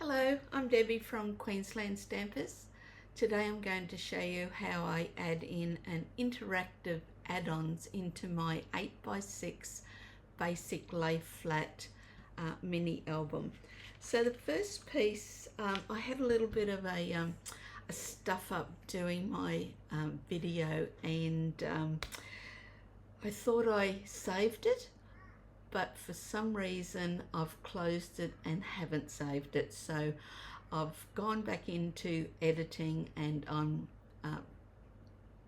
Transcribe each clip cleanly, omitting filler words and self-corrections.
Hello, I'm Debbie from Qd Stampers. Today I'm going to show you how I add in an interactive add-ons into my 8x6 basic lay flat mini album. So the first piece, I had a little bit of a stuff up doing my video, and I thought I saved it, but for some reason I've closed it and haven't saved it. So I've gone back into editing and I'm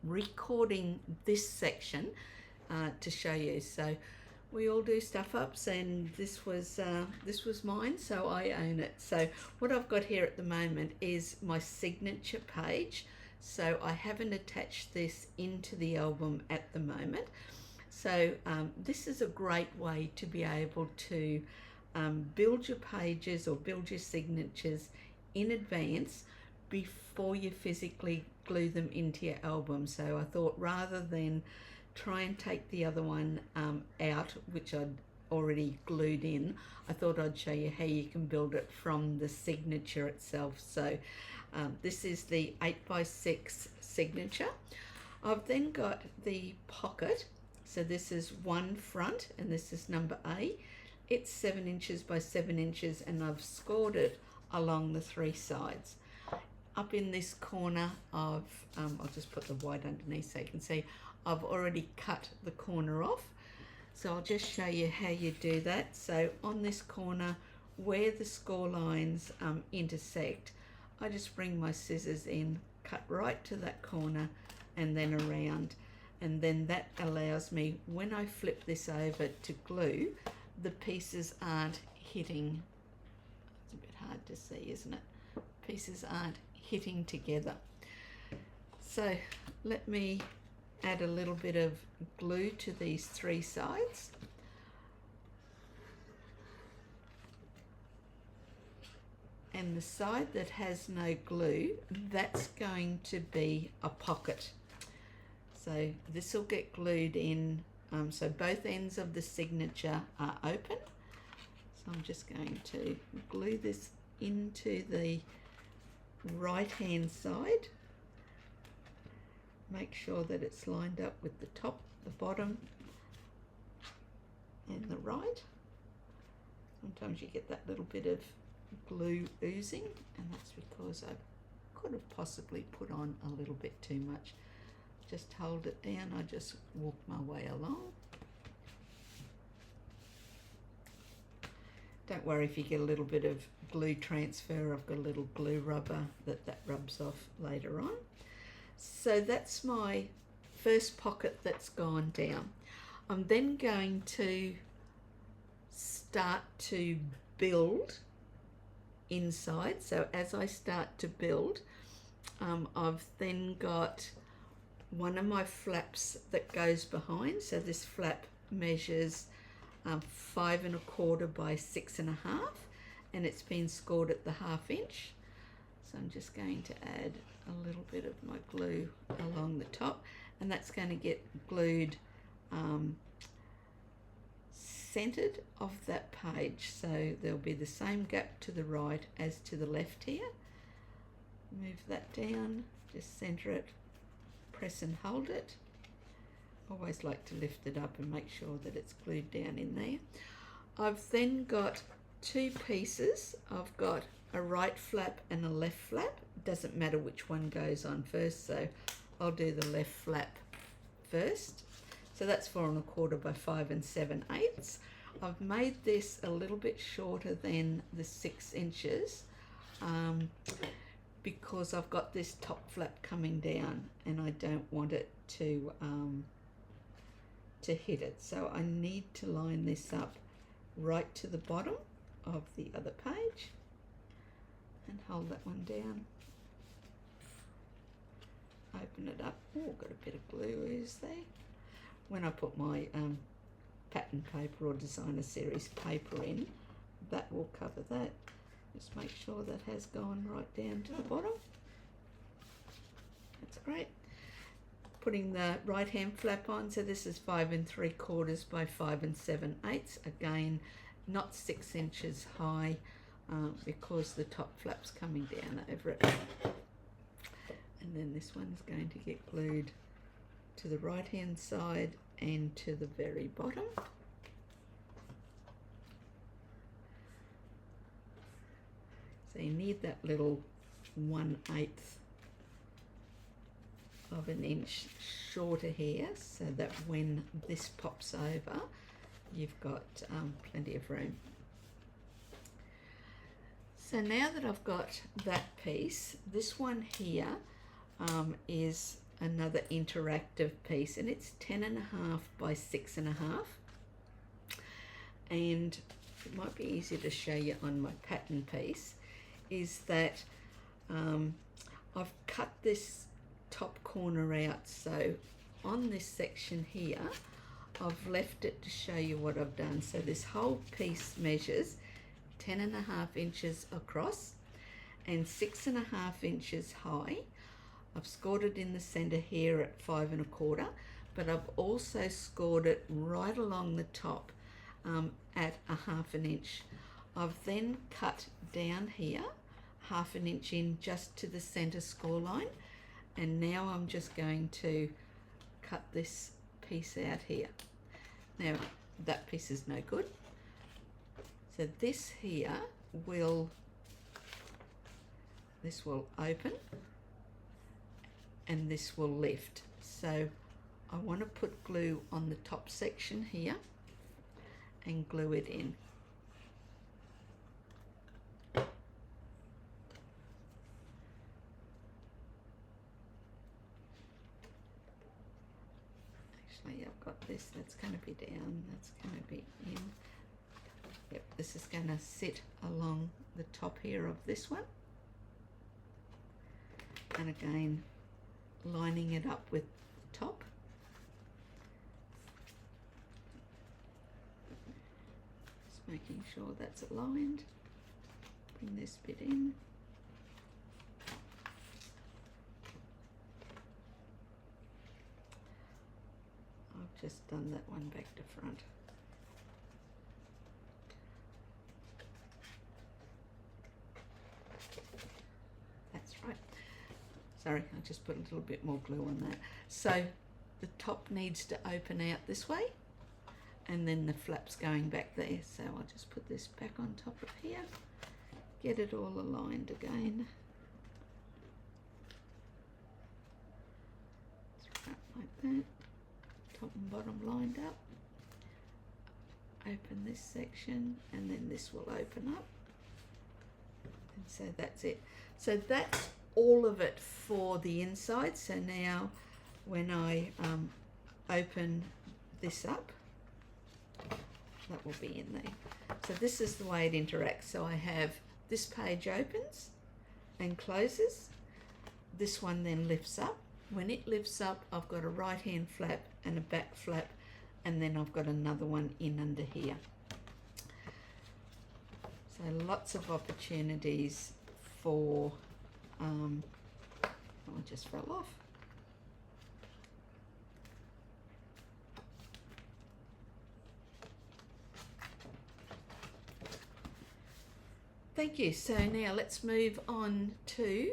recording this section to show you. So we all do stuff ups, and this was mine, so I own it. So what I've got here at the moment is my signature page. So I haven't attached this into the album at the moment. So this is a great way to be able to build your pages or build your signatures in advance before you physically glue them into your album. So I thought, rather than try and take the other one out, which I'd already glued in, I thought I'd show you how you can build it from the signature itself. So this is the 8x6 signature. I've then got the pocket. So this is one front and this is number A. It's 7 inches by 7 inches, and I've scored it along the 3 sides. Up in this corner I'll just put the white underneath so you can see, I've already cut the corner off. So I'll just show you how you do that. So on this corner where the score lines intersect, I just bring my scissors in, cut right to that corner and then around. And then that allows me, when I flip this over to glue, the pieces aren't hitting. It's a bit hard to see, isn't it? Pieces aren't hitting together. So let me add a little bit of glue to these 3 sides. And the side that has no glue, that's going to be a pocket. So this will get glued in, so both ends of the signature are open. So I'm just going to glue this into the right hand side. Make sure that it's lined up with the top, the bottom and the right. Sometimes you get that little bit of glue oozing, and that's because I could have possibly put on a little bit too much. Just hold it down, I just walk my way along. Don't worry if you get a little bit of glue transfer, I've got a little glue rubber that rubs off later on. So that's my first pocket that's gone down. I'm then going to start to build inside. So as I start to build, I've then got one of my flaps that goes behind. So this flap measures 5 1/4 by 6 1/2, and it's been scored at the 1/2 inch. So I'm just going to add a little bit of my glue along the top, and that's going to get glued centered of that page. So there'll be the same gap to the right as to the left here. Move that down, just center it, press and hold it. Always like to lift it up and make sure that it's glued down in there. I've then got 2 pieces. I've got a right flap and a left flap. Doesn't matter which one goes on first, so I'll do the left flap first. So that's 4 1/4 by 5 7/8. I've made this a little bit shorter than the 6 inches because I've got this top flap coming down and I don't want it to hit it. So I need to line this up right to the bottom of the other page and hold that one down. Open it up. Oh, got a bit of glue ooze there. When I put my pattern paper or designer series paper in, that will cover that. Just make sure that has gone right down to the bottom. That's great. Putting the right hand flap on, so this is 5 3/4 by 5 7/8. Again, not 6 inches high. because the top flap's coming down over it. And then this one's going to get glued to the right hand side and to the very bottom. So you need that little 1/8 of an inch shorter here, so that when this pops over, you've got plenty of room. So now that I've got that piece, this one here is another interactive piece, and it's 10.5 by 6.5, and it might be easier to show you on my pattern piece, is that I've cut this top corner out. So on this section here, I've left it to show you what I've done. So this whole piece measures 10.5 inches across and 6.5 inches high. I've scored it in the center here at 5 1/4, but I've also scored it right along the top at 1/2 inch. I've then cut down here 1/2 inch in just to the center score line, and now I'm just going to cut this piece out here. Now that piece is no good, so this here will open and this will lift. So I want to put glue on the top section here and glue it in. Actually, I've got this, that's going to be down, that's going to be in. Yep, this is going to sit along the top here of this one. And again, lining it up with the top. Just making sure that's aligned. Bring this bit in. I've just done that one back to front. That's right. Sorry, I just put a little bit more glue on that. So the top needs to open out this way, and then the flap's going back there. So I'll just put this back on top of here, get it all aligned again. Right, like that, top and bottom lined up. Open this section, and then this will open up. And so that's it. So that's all of it for the inside. So now when I open this up, that will be in there. So this is the way it interacts. So I have this page opens and closes. This one then lifts up. When it lifts up, I've got a right hand flap and a back flap, and then I've got another one in under here. So lots of opportunities for oh, it just fell off. Thank you. So now let's move on to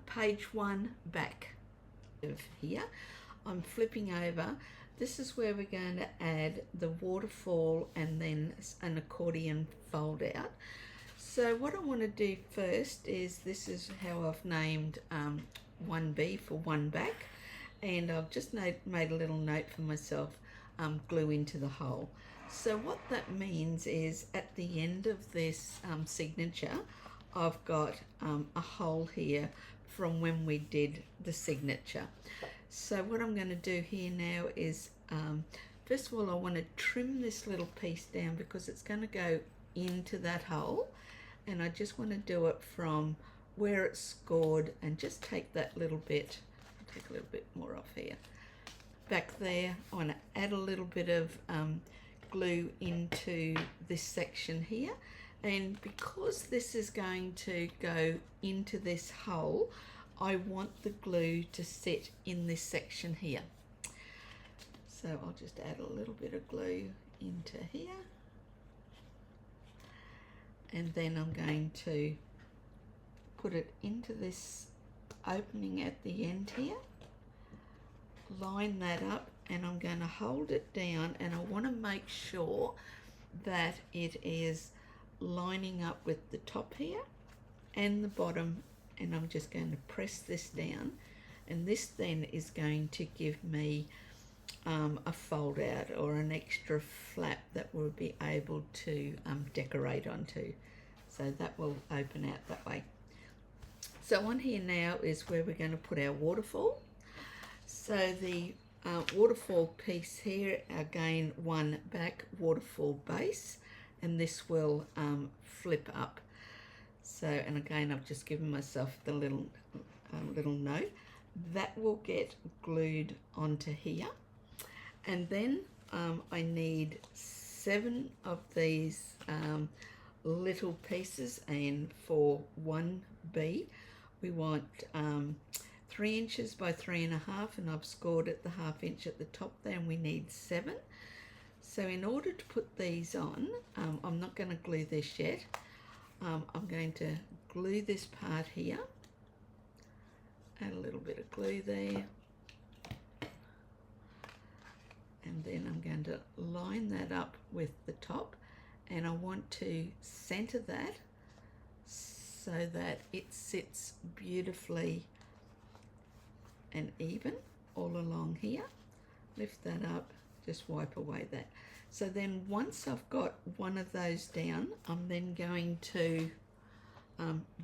page 1 back of here. I'm flipping over. This is where we're going to add the waterfall and then an accordion fold out. So what I want to do first is, this is how I've named 1B for one back, and I've just made a little note for myself, glue into the hole. So what that means is at the end of this signature, I've got a hole here from when we did the signature. So what I'm going to do here now is, first of all, I want to trim this little piece down because it's going to go into that hole, and I just want to do it from where it's scored and just take that little bit, I'll take a little bit more off here. Back there, I want to add a little bit of glue into this section here, and because this is going to go into this hole, I want the glue to sit in this section here. So I'll just add a little bit of glue into here. and then I'm going to put it into this opening at the end here, line that up, and I'm going to hold it down, and I want to make sure that it is lining up with the top here and the bottom, and I'm just going to press this down, and this then is going to give me a fold out or an extra flap that we'll be able to decorate onto. So that will open out that way. So on here now is where we're going to put our waterfall. So the waterfall piece here, again, one back waterfall base, and this will flip up. So, and again, I've just given myself the little note that will get glued onto here. And then I need 7 of these little pieces, and for 1B we want 3 inches by 3.5, and I've scored at the 1/2 inch at the top there, and we need 7. So in order to put these on, I'm not going to glue this yet. I'm going to glue this part here, add a little bit of glue there, and then I'm going to line that up with the top, and I want to center that so that it sits beautifully and even all along here. Lift that up, just wipe away that. So then once I've got one of those down, I'm then going to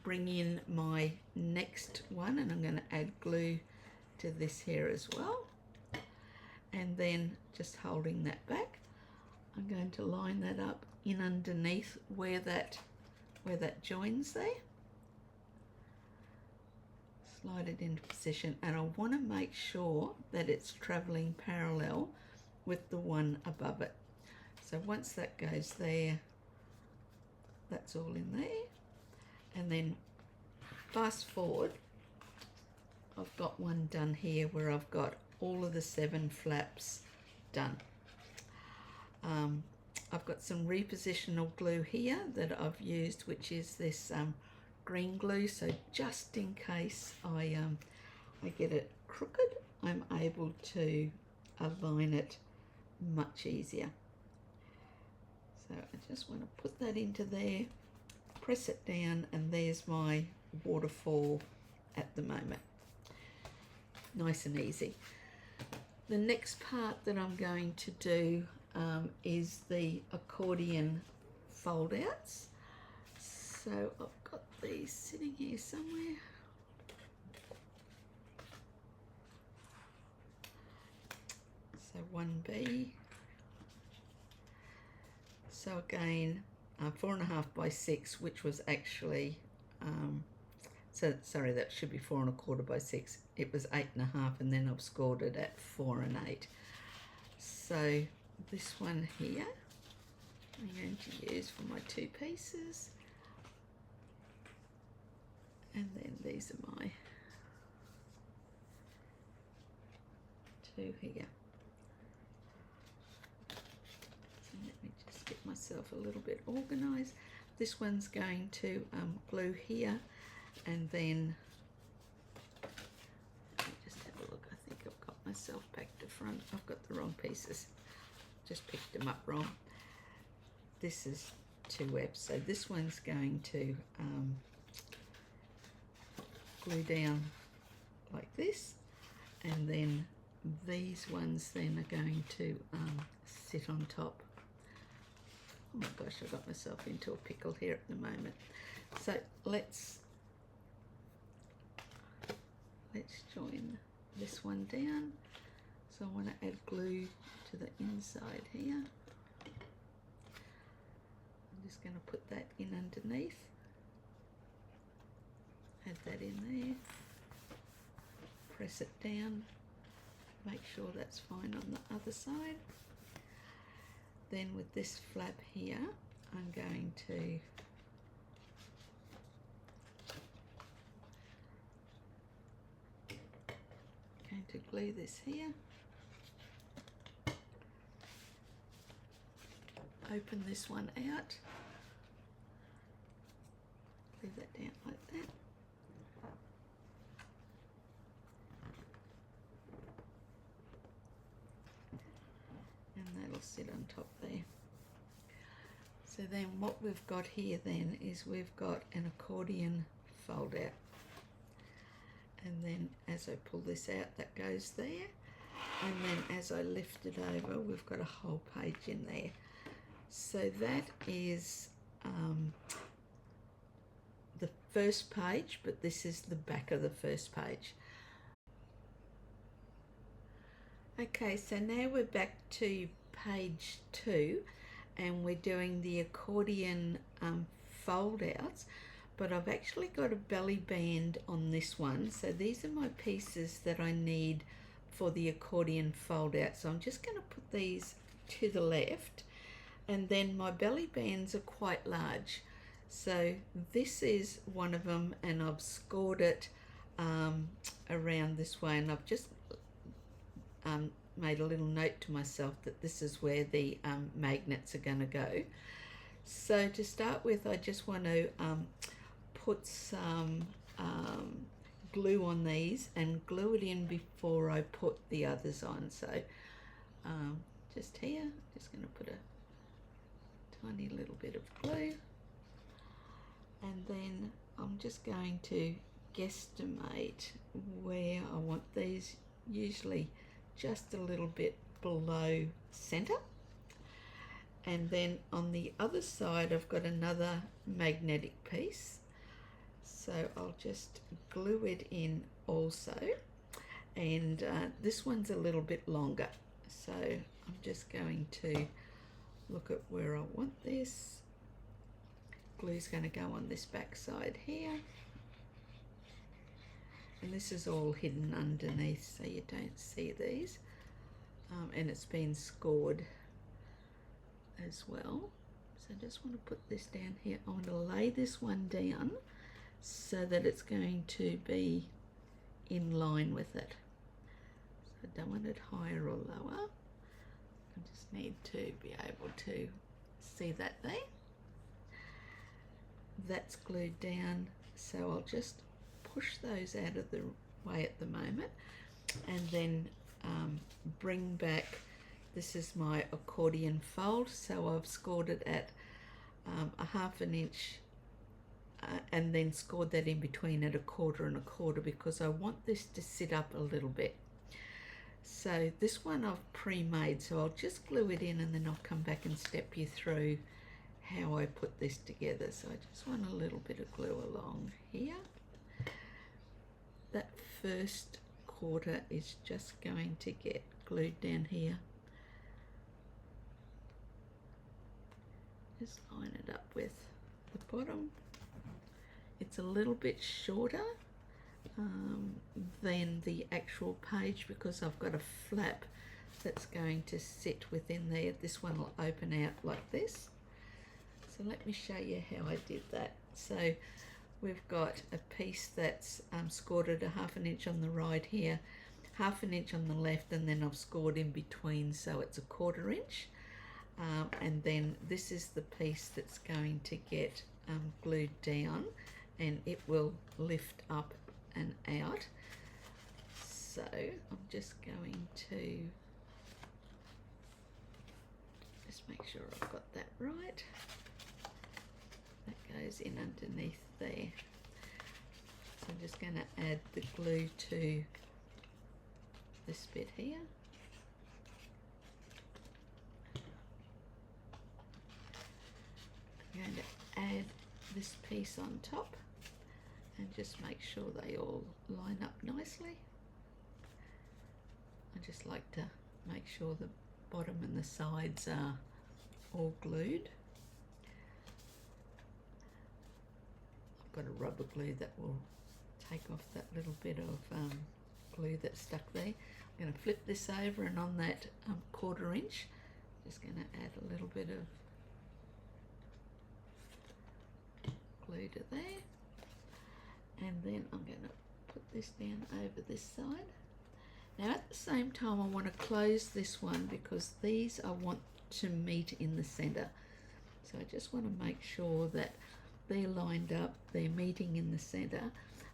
bring in my next one, and I'm going to add glue to this here as well. And then just holding that back, I'm going to line that up in underneath where that joins there. Slide it into position, and I want to make sure that it's traveling parallel with the one above it. So once that goes there, that's all in there. And then fast forward, I've got one done here where I've got all of the 7 flaps done. I've got some repositional glue here that I've used, which is this green glue, so just in case I get it crooked, I'm able to align it much easier. So I just want to put that into there, press it down, and there's my waterfall at the moment. Nice and easy. The next part that I'm going to do is the accordion fold outs. So I've got these sitting here somewhere. So 1B. So again, 4.5 by 6, which was actually, so sorry, that should be 4 1/4 by 6. It was 8.5, and then I've scored it at 4 and 8. So this one here, I'm going to use for my 2 pieces. And then these are my 2 here. So let me just get myself a little bit organized. This one's going to glue here, and then let me just have a look. I think I've got myself back to front. I've got the wrong pieces. Just picked them up wrong. This is 2F, so this one's going to glue down like this, and then these ones then are going to sit on top. Oh my gosh, I got myself into a pickle here at the moment. So let's join this one down. So I want to add glue to the inside here. I'm just going to put that in underneath. Add that in there. Press it down. Make sure that's fine on the other side. Then with this flap here, I'm going to glue this here. Open this one out. glue that down like that. And that'll sit on top there. So then what we've got here then is we've got an accordion fold out. And then as I pull this out, that goes there. And then as I lift it over, we've got a whole page in there. So that is the first page, but this is the back of the first page. Okay, so now we're back to page 2 and we're doing the accordion fold outs, but I've actually got a belly band on this one. So these are my pieces that I need for the accordion fold out. So I'm just going to put these to the left, and then my belly bands are quite large. So this is one of them, and I've scored it around this way, and I've just made a little note to myself that this is where the magnets are going to go. So to start with, I just want to put some glue on these and glue it in before I put the others on. So just here, just going to put a tiny little bit of glue, and then I'm just going to guesstimate where I want these, usually just a little bit below center. And then on the other side I've got another magnetic piece, so I'll just glue it in also, and this one's a little bit longer, so I'm just going to look at where I want this. Glue's going to go on this back side here, and this is all hidden underneath so you don't see these, and it's been scored as well. So I just want to put this down here. I want to lay this one down so that it's going to be in line with it. So I don't want it higher or lower. I just need to be able to see that there. That's glued down, so I'll just push those out of the way at the moment, and then bring back. This is my accordion fold, so I've scored it at a 1/2 inch and then scored that in between at 1/4 and 1/4 because I want this to sit up a little bit. So this one I've pre-made, so I'll just glue it in and then I'll come back and step you through how I put this together. So I just want a little bit of glue along here. That first 1/4 is just going to get glued down here. Just line it up with the bottom. It's a little bit shorter than the actual page because I've got a flap that's going to sit within there. This one will open out like this. So let me show you how I did that. So we've got a piece that's scored at a 1/2 inch on the right here, 1/2 inch on the left, and then I've scored in between, so it's a 1/4 inch. And then this is the piece that's going to get glued down, and it will lift up and out. So I'm just going to just make sure I've got that right. That goes in underneath there. So I'm just going to add the glue to this bit here. I'm going to add this piece on top and just make sure they all line up nicely. I just like to make sure the bottom and the sides are all glued. I've got a rubber glue that will take off that little bit of glue that's stuck there. I'm going to flip this over, and on that 1/4 inch, just going to add a little bit of glue to there, and then I'm going to put this down over this side. Now at the same time I want to close this one because these I want to meet in the center, so I just want to make sure that they're lined up, they're meeting in the center,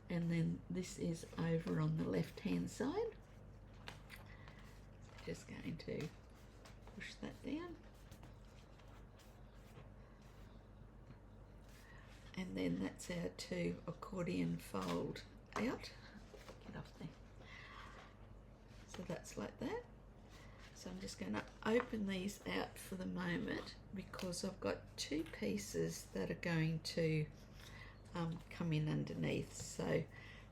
and then this is over on the left hand side. Just going to push that down, and then that's our 2 accordion fold out. Get off there. So that's like that. So I'm just going to open these out for the moment because I've got 2 pieces that are going to come in underneath. So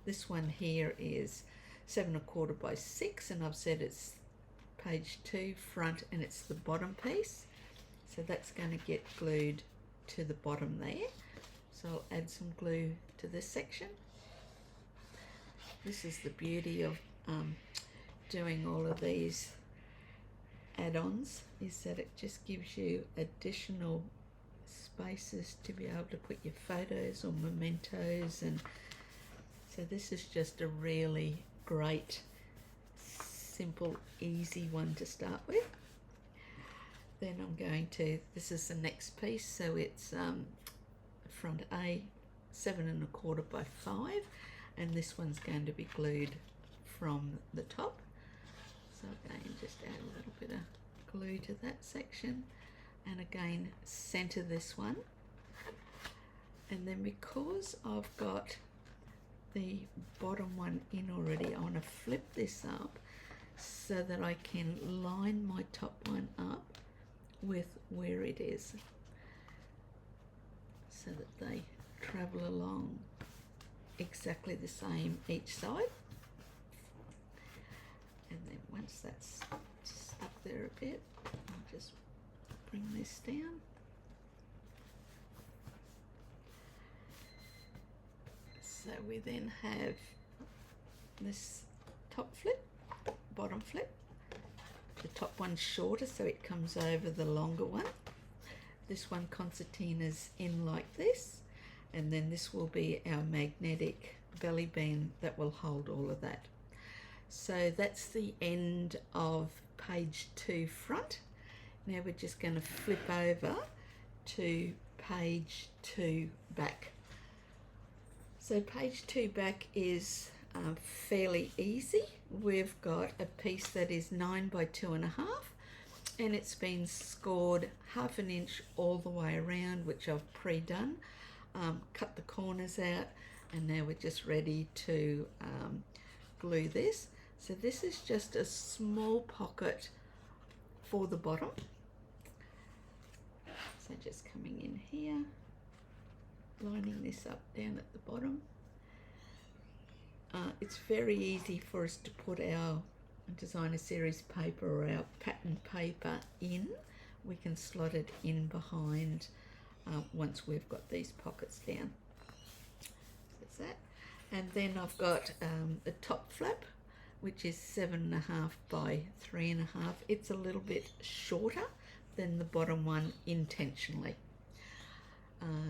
this one here is 7 1/4 by 6, and I've said it's page 2 front, and it's the bottom piece. So that's going to get glued to the bottom there. So I'll add some glue to this section. This is the beauty of doing all of these add-ons, is that it just gives you additional spaces to be able to put your photos or mementos, and so this is just a really great, simple, easy one to start with. Then I'm going to, this is the next piece, so it's front A, 7 1/4 by 5, and this one's going to be glued from the top. So again, just add a little bit of glue to that section, and again center this one. And then because I've got the bottom one in already, I want to flip this up so that I can line my top one up with where it is, so that they travel along exactly the same each side. And then once that's stuck there a bit, I'll just bring this down. So we then have this top flip, bottom flip. The top one's shorter, so it comes over the longer one. This one concertina's in like this, and then this will be our magnetic belly band that will hold all of that. So that's the end of page 2 front. Now we're just going to flip over to page 2 back. So page 2 back is fairly easy. We've got a piece that is 9 by 2.5, and it's been scored 1/2 inch all the way around, which I've pre-done. Cut the corners out, and now we're just ready to glue this. So this is just a small pocket for the bottom. So just coming in here, lining this up down at the bottom. It's very easy for us to put our designer series paper or our pattern paper in. We can slot it in behind once we've got these pockets down. So that's that. And then I've got the top flap, which is 7 1/2 by 3 1/2. It's a little bit shorter than the bottom one intentionally.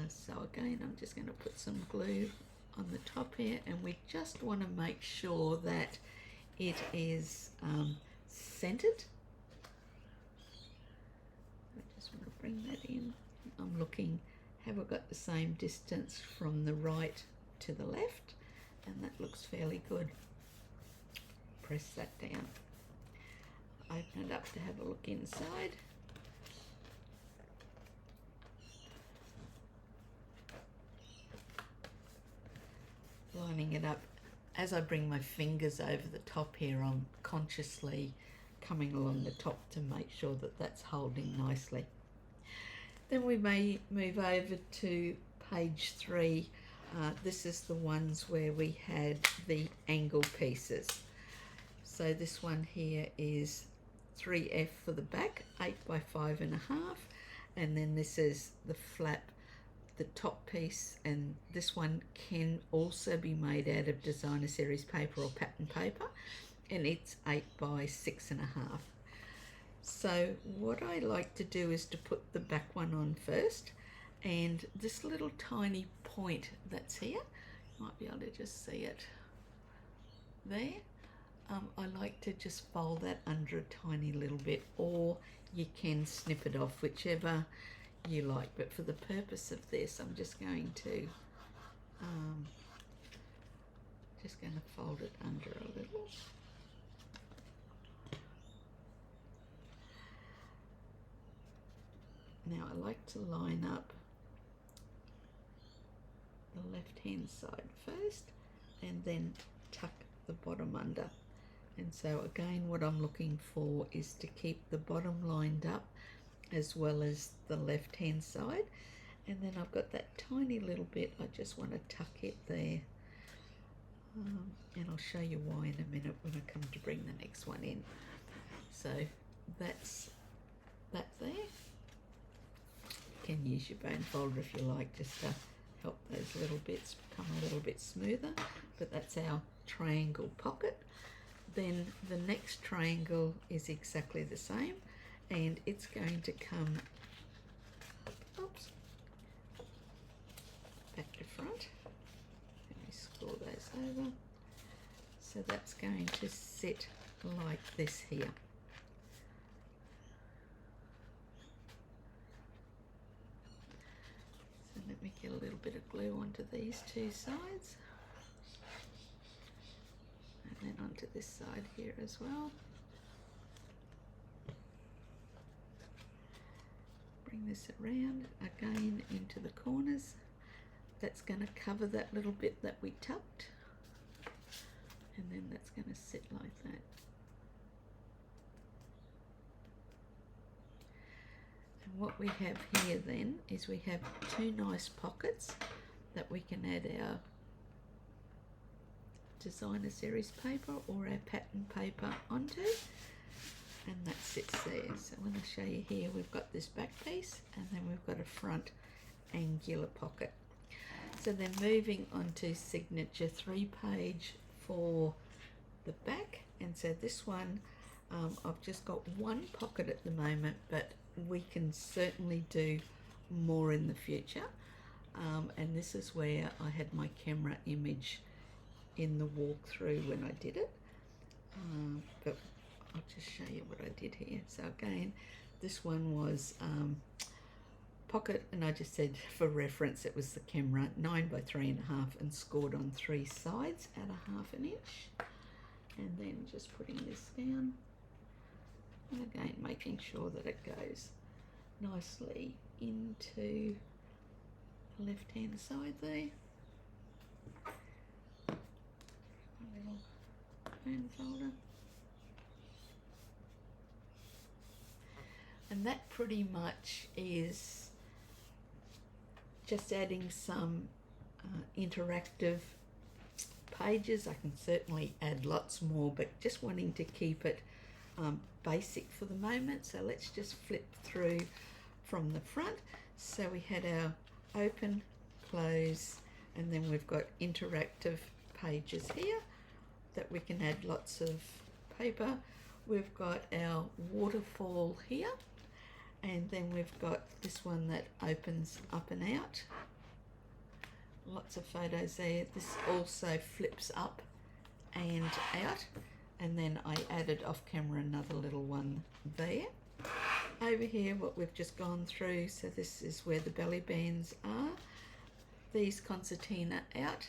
So again, I'm just going to put some glue on the top here, and we just want to make sure that it is centered. I just want to bring that in. I'm looking, have I got the same distance from the right to the left? And that looks fairly good. Press that down. Open it up to have a look inside. Lining it up. As I bring my fingers over the top here, I'm consciously coming along the top to make sure that that's holding nicely. Then we may move over to page 3. This is the ones where we had the angle pieces. So this one here is 3F for the back, 8 by 5 1/2, and then this is the flap, the top piece, and this one can also be made out of designer series paper or pattern paper, and it's 8 by 6 1/2. So what I like to do is to put the back one on first, and this little tiny point that's here, you might be able to just see it there. I like to just fold that under a tiny little bit, or you can snip it off, whichever you like, but for the purpose of this, I'm just going to fold it under a little. Now I like to line up the left hand side first and then tuck the bottom under. And so again, what I'm looking for is to keep the bottom lined up as well as the left hand side. And then I've got that tiny little bit, I just want to tuck it there. And I'll show you why in a minute when I come to bring the next one in. So that's that there. You can use your bone folder if you like, just to help those little bits become a little bit smoother. But that's our triangle pocket. Then the next triangle is exactly the same, and it's going to come, oops, back to front. Let me score those over. So that's going to sit like this here. So let me get a little bit of glue onto these two sides. And then onto this side here as well. Bring this around again into the corners. That's going to cover that little bit that we tucked, and then that's going to sit like that. And what we have here then is we have two nice pockets that we can add our designer series paper or our pattern paper onto, and that sits there. So when I show you here, we've got this back piece and then we've got a front angular pocket. So then moving on to signature 3-page for the back, and so this one I've just got one pocket at the moment, but we can certainly do more in the future, and this is where I had my camera image in the walkthrough when I did it, but I'll just show you what I did here. So again, this one was pocket, and I just said for reference it was the camera 9 by 3.5 and scored on 3 sides at a 1/2 inch, and then just putting this down, and again making sure that it goes nicely into the left hand side there. Bone folder, and that pretty much is just adding some interactive pages. I can certainly add lots more, but just wanting to keep it basic for the moment. So let's just flip through from the front. So we had our open, close, and then we've got interactive pages here that we can add lots of paper. We've got our waterfall here, and then we've got this one that opens up and out. Lots of photos there. This also flips up and out, and then I added off camera another little one there. Over here, what we've just gone through, so this is where the belly bands are. These concertina out.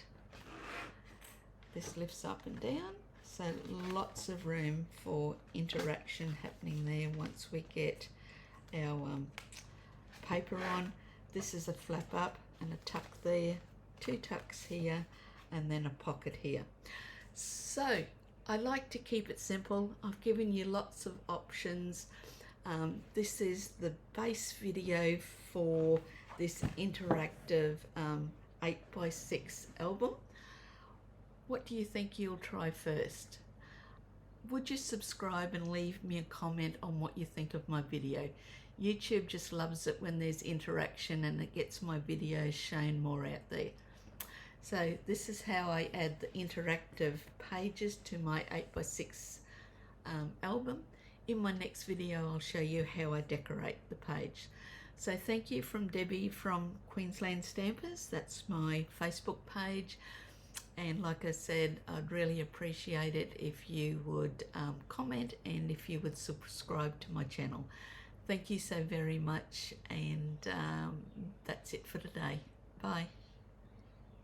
This lifts up and down, so lots of room for interaction happening there once we get our paper on. This is a flap up and a tuck there, 2 tucks here, and then a pocket here. So I like to keep it simple. I've given you lots of options. This is the base video for this interactive 8x6 album. What do you think you'll try first? Would you subscribe and leave me a comment on what you think of my video? YouTube just loves it when there's interaction and it gets my videos shown more out there. So this is how I add the interactive pages to my 8x6 album. In my next video, I'll show you how I decorate the page. So thank you from Debbie from Queensland Stampers. That's my Facebook page. And like I said, I'd really appreciate it if you would comment and if you would subscribe to my channel. Thank you so very much, and that's it for today. Bye.